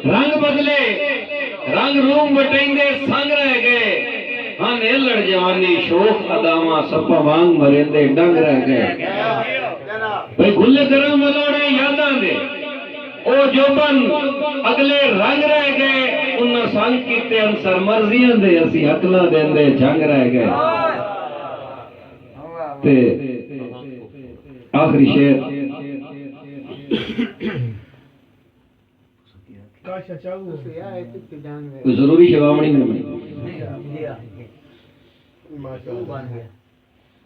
रंग बदले रंग रूम बटेंगे संग रह गए हाँ लड़ जवानी शोक अदामा सपा वांग मरेंदे डंग रह गए भाई गुल्ले करम मलोड़े यादां दे ओ जोबन अगले रंग रह गए उन्ना संग कीते अंसर मर्जियां दे असी अकला देंदे जंग रह गए ते आखिरी शेर जरूरी शेवामणी में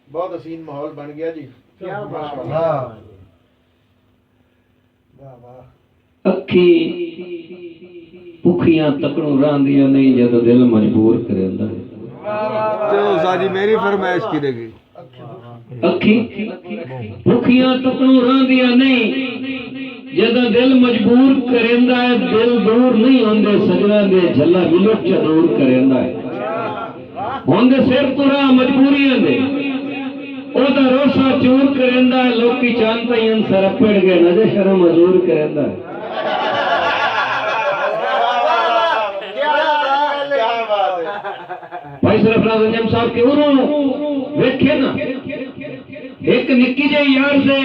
बहुत हसीन माहौल बन गया जी क्या अखी भुखियां तकड़ू रांदियां नहीं जद दिल मजबूर करेंदा तो साजी मेरी फरमाइश की देगी अखी भुखियां तकड़ू रांदियां नहीं जद दिल मजबूर करेंदा है दिल दूर नहीं होंदे सजना दे झल्ला विलुट दूर करेंदा है होंदे सिर तुरा मजबूरियां दे ओदा रोसा चूर करेंदा है लोकी चांता ही अंसर अपड़ गए नजे शर्म मजूर करेंदा है भाई सरफराज अंजम साहब के उन्होंने वेखे ना एक निक्की जे यार से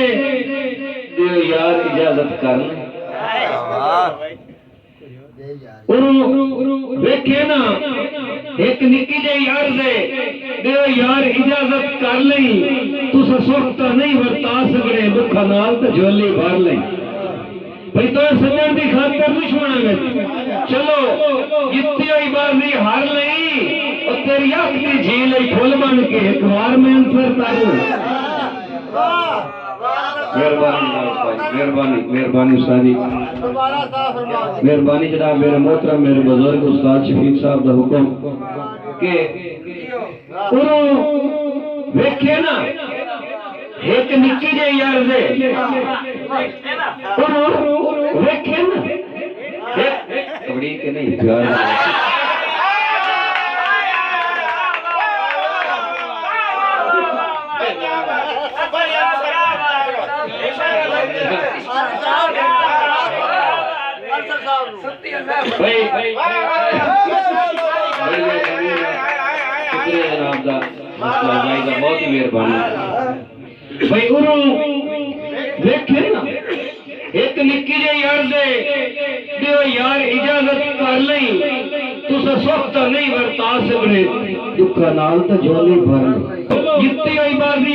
यार इजाजत कर वेखे ना एक निक्की जे यार से यार इजाजत कर लई तुस सुखता नहीं वरता सकने दुखा नाल तो झोली भर लई भाई तो सजन की खातर दुश्मन में चलो जितनी आई बाजी हार लई और तेरी अख की झील फुल बन के एक बार में अंसर कर मेहरबानी मेहरबानी सारी मेहरबानी जनाब मेरे मोहतरम मेरे बुजुर्ग उस्ताद शफीक साहब का हुक्म के वेखे ना एक निक्की जे यार से वेखे ना कबड़ी के नहीं प्यार बहुत ही मेहरबानी भाई गुरु देखे ना एक निक्की जे यार से यार इजाजत कर लई तुस सुख तो नहीं वरता सकने दुखा नाल तो झोली भर जितनी आई बाजी